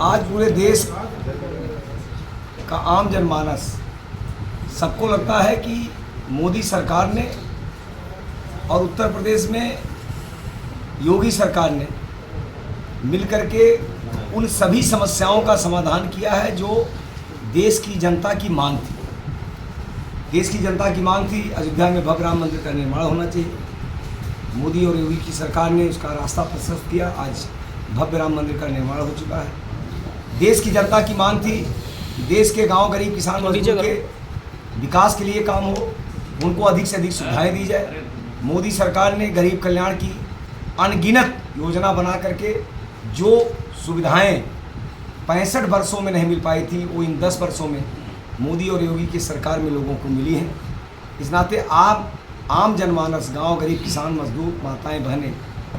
आज पूरे देश का आम जनमानस सबको लगता है कि मोदी सरकार ने और उत्तर प्रदेश में योगी सरकार ने मिलकर के उन सभी समस्याओं का समाधान किया है जो देश की जनता की मांग थी। देश की जनता की मांग थी अयोध्या में भव्य राम मंदिर का निर्माण होना चाहिए। मोदी और योगी की सरकार ने उसका रास्ता प्रशस्त किया। आज भव्य राम मंदिर का निर्माण हो चुका है। देश की जनता की मांग थी देश के गांव गरीब किसान मजदूर के विकास के लिए काम हो, उनको अधिक से अधिक सुविधाएं दी जाए। मोदी सरकार ने गरीब कल्याण की अनगिनत योजना बना करके जो सुविधाएं 65 वर्षों में नहीं मिल पाई थी वो इन 10 वर्षों में मोदी और योगी की सरकार में लोगों को मिली हैं। इस नाते आम जनमानस, गांव गरीब किसान मजदूर, माताएं बहनें,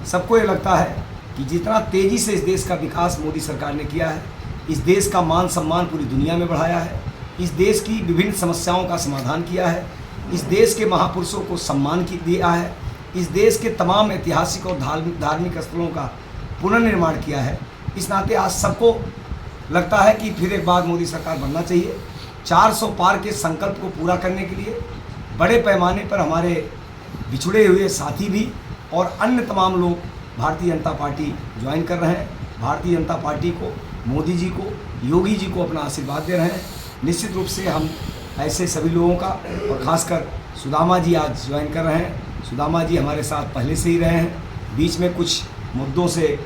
सबको ये लगता है कि जितना तेज़ी से इस देश का विकास मोदी सरकार ने किया है, इस देश का मान सम्मान पूरी दुनिया में बढ़ाया है, इस देश की विभिन्न समस्याओं का समाधान किया है, इस देश के महापुरुषों को सम्मान दिया है, इस देश के तमाम ऐतिहासिक और धार्मिक स्थलों का पुनर्निर्माण किया है। इस नाते आज सबको लगता है कि फिर एक बार मोदी सरकार बनना चाहिए। 400 पार के संकल्प को पूरा करने के लिए बड़े पैमाने पर हमारे बिछड़े हुए साथी भी और अन्य तमाम लोग भारतीय जनता पार्टी ज्वाइन कर रहे हैं। भारतीय जनता पार्टी को, मोदी जी को, योगी जी को अपना आशीर्वाद दे रहे हैं। निश्चित रूप से हम ऐसे सभी लोगों का, और ख़ासकर सुदामा जी आज ज्वाइन कर रहे हैं। सुदामा जी हमारे साथ पहले से ही रहे हैं। बीच में कुछ मुद्दों से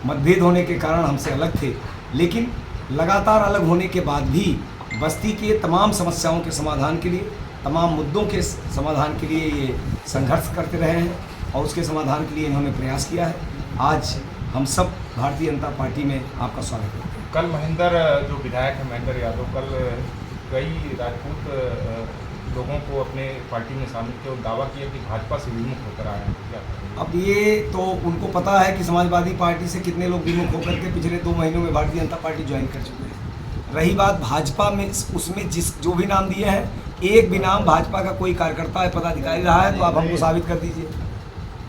मतभेद होने के कारण हमसे अलग थे, लेकिन लगातार अलग होने के बाद भी बस्ती के तमाम समस्याओं के समाधान के लिए, तमाम मुद्दों के समाधान के लिए ये संघर्ष करते रहे हैं और उसके समाधान के लिए इन्होंने प्रयास किया है। आज हम सब भारतीय जनता पार्टी में आपका स्वागत करते हैं। कल महेंद्र जो विधायक है महेंद्र यादव, कल कई राजपूत लोगों को अपने पार्टी में शामिल किया और दावा किया कि भाजपा से विमुख होकर आए हैं। क्या अब ये तो उनको पता है कि समाजवादी पार्टी से कितने लोग विमुख होकर के पिछले 2 महीनों में भारतीय जनता पार्टी ज्वाइन कर चुके हैं। रही बात भाजपा में, उसमें जो भी नाम दिए हैं, एक भी नाम भाजपा का कोई कार्यकर्ता या पदाधिकारी रहा है तो आप हमको साबित कर दीजिए।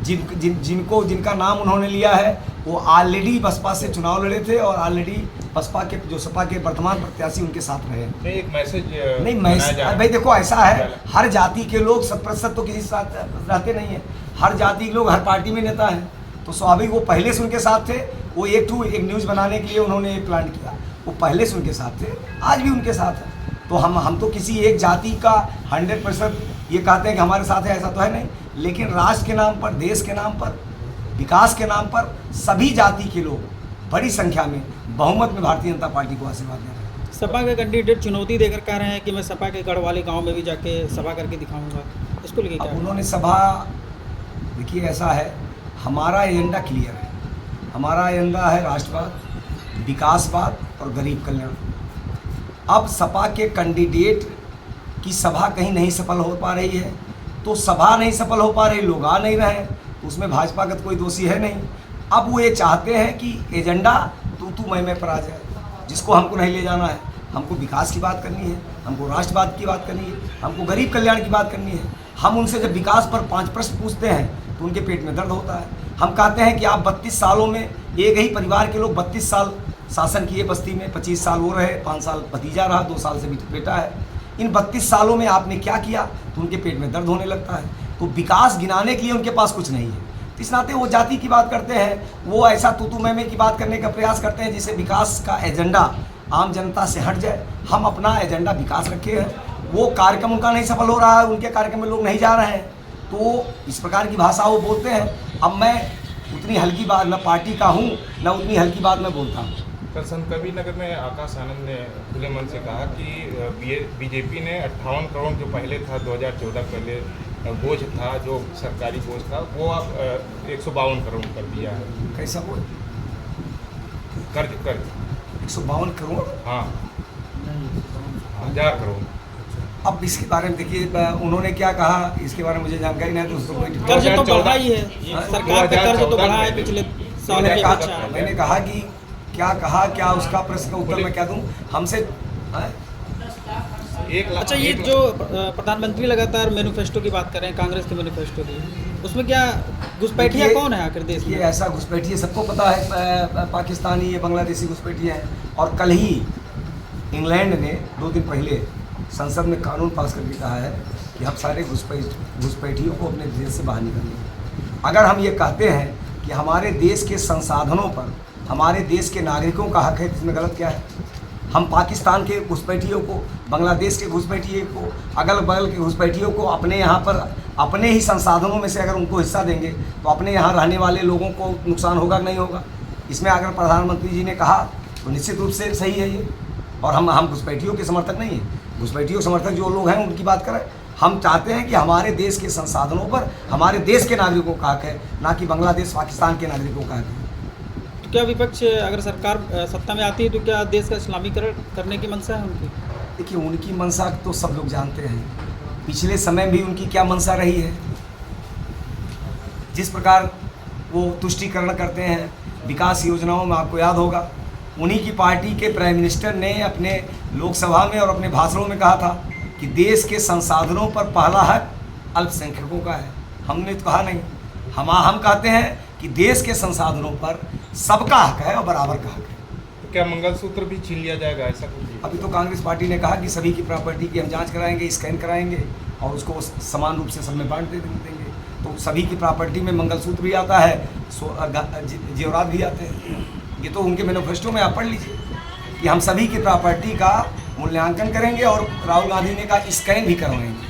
जिनका नाम उन्होंने लिया है वो ऑलरेडी बसपा से चुनाव लड़े थे और ऑलरेडी बसपा के जो सपा के वर्तमान प्रत्याशी उनके साथ रहे। नहीं, एक मैसेज नहीं, भाई देखो, ऐसा है, हर जाति के लोग 100% तो किसी साथ रहते नहीं है। हर जाति के लोग हर पार्टी में नेता हैं, तो स्वाभाविक वो पहले से उनके साथ थे। वो एक न्यूज़ बनाने के लिए उन्होंने प्लान किया, वो पहले से उनके साथ थे, आज भी उनके साथ है। तो हम तो किसी एक जाति का 100% ये कहते हैं कि हमारे साथ है, ऐसा तो है नहीं। लेकिन राष्ट्र के नाम पर, देश के नाम पर, विकास के नाम पर सभी जाति के लोग बड़ी संख्या में बहुमत में भारतीय जनता पार्टी को आशीर्वाद दे रहे हैं। सपा के कैंडिडेट चुनौती देकर कह रहे हैं कि मैं सपा के गढ़वाली गांव में भी जाके सभा करके दिखाऊंगा, इसको लेके क्या? उन्होंने सभा, देखिए ऐसा है, हमारा एजेंडा क्लियर है। हमारा एजेंडा है राष्ट्रवाद, विकासवाद और गरीब कल्याण। अब सपा के कैंडिडेट की सभा कहीं नहीं सफल हो पा रही है, तो सभा नहीं सफल हो पा रही, लोग आ नहीं रहे, तो उसमें भाजपा का तो कोई दोषी है नहीं। अब वो ये चाहते हैं कि एजेंडा तू मैं पर आ जाए, जिसको हमको नहीं ले जाना है। हमको विकास की बात करनी है, हमको राष्ट्रवाद की बात करनी है, हमको गरीब कल्याण की बात करनी है। हम उनसे जब विकास पर 5 प्रश्न पूछते हैं तो उनके पेट में दर्द होता है। हम कहते हैं कि आप 32 सालों में, एक ही परिवार के लोग 32 साल शासन किए बस्ती में, 25 साल वो रहे, 5 साल भतीजा रहा, 2 साल से भी बेटा है। इन 32 सालों में आपने क्या किया, तो उनके पेट में दर्द होने लगता है। तो विकास गिनाने के लिए उनके पास कुछ नहीं है। इस नाते वो जाति की बात करते हैं, वो ऐसा तू मैं की बात करने का प्रयास करते हैं जिससे विकास का एजेंडा आम जनता से हट जाए। हम अपना एजेंडा विकास रखे हैं। वो कार्यक्रम उनका नहीं सफल हो रहा है, उनके कार्यक्रम में लोग नहीं जा रहे हैं, तो इस प्रकार की भाषा वो बोलते हैं। अब मैं उतनी हल्की बात न पार्टी का हूँ, न उतनी हल्की बात मैं बोलता हूँ। कल संत कबीरनगर में आकाश आनंद ने खुले मन से कहा कि बीजेपी ने 58 करोड़ जो पहले था 2014 पहले बोझ था, जो सरकारी बोझ था, वो अब 152 करोड़ कर दिया है। कैसा बोझ? कर्ज 152 करोड़? हाँ, 1000 करोड़। अच्छा। अब इसके बारे में देखिए, उन्होंने क्या कहा इसके बारे में मुझे जानकारी नहीं है, तो उसको कोई कर्ज तो बढ़ा ही है, सरकार का कर्ज तो बढ़ा है पिछले सालों में। मैंने कहा कि क्या कहा, क्या उसका प्रश्न का उत्तर मैं क्या दूं? हमसे अच्छा, ये जो प्रधानमंत्री लगातार मैनिफेस्टो की बात कर रहे हैं, कांग्रेस के मैनिफेस्टो की, उसमें क्या घुसपैठिया देखिए- कौन है आखिर देश ये में? ऐसा घुसपैठिए सबको पता है, पाकिस्तानी ये बांग्लादेशी घुसपैठिए हैं। और कल ही इंग्लैंड ने 2 दिन पहले संसद में कानून पास करके कहा है कि हम सारे घुसपैठियों को अपने देश से बाहर निकालेंगे। अगर हम ये कहते हैं कि हमारे देश के संसाधनों पर हमारे देश के नागरिकों का हक है, तो इसमें गलत क्या है? हम पाकिस्तान के घुसपैठियों को, बांग्लादेश के घुसपैठिए को, अगल बगल के घुसपैठियों को अपने यहाँ पर अपने ही संसाधनों में से अगर उनको हिस्सा देंगे तो अपने यहाँ रहने वाले लोगों को नुकसान होगा कि नहीं होगा? इसमें अगर प्रधानमंत्री जी ने कहा तो निश्चित रूप से सही है ये। और हम घुसपैठियों के समर्थक नहीं हैं। घुसपैठियों के समर्थक जो लोग हैं उनकी बात करें। हम चाहते हैं कि हमारे देश के संसाधनों पर हमारे देश के नागरिकों का हक है, ना कि बांग्लादेश पाकिस्तान के नागरिकों का हक है। तो क्या विपक्ष अगर सरकार सत्ता में आती है तो क्या देश का इस्लामीकरण करने की मंशा है उनकी? देखिए, उनकी मंशा तो सब लोग जानते हैं। पिछले समय भी उनकी क्या मंशा रही है। जिस प्रकार वो तुष्टीकरण करते हैं विकास योजनाओं में, आपको याद होगा उन्हीं की पार्टी के प्राइम मिनिस्टर ने अपने लोकसभा में और अपने भाषणों में कहा था कि देश के संसाधनों पर पहला हक अल्पसंख्यकों का है। हमने तो कहा नहीं, हम कहते हैं कि देश के संसाधनों पर सबका हक है और बराबर का हक है। तो क्या मंगलसूत्र भी छीन लिया जाएगा, ऐसा कुछ? अभी तो कांग्रेस पार्टी ने कहा कि सभी की प्रॉपर्टी की हम जांच कराएंगे, स्कैन कराएंगे और उसको समान रूप से सब में बांट देंगे। तो सभी की प्रॉपर्टी में मंगलसूत्र भी आता है, जेवरात भी आते हैं। ये तो उनके मैनिफेस्टो में आप पढ़ लीजिए कि हम सभी की प्रॉपर्टी का मूल्यांकन करेंगे और राहुल गांधी ने कहा स्कैन भी करवाएंगे।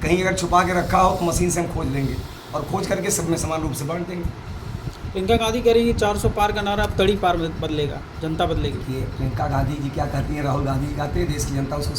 कहीं अगर छुपा के रखा हो तो मशीन से हम खोज लेंगे और खोज करके सब में समान रूप से बांट देंगे। प्रियंका गांधी कह रही है 400 पार का नारा अब तड़ी पार में बदलेगा, जनता बदलेगी। ये प्रियंका गांधी जी क्या कहती हैं, राहुल गांधी जी कहते हैं, देश की जनता उसको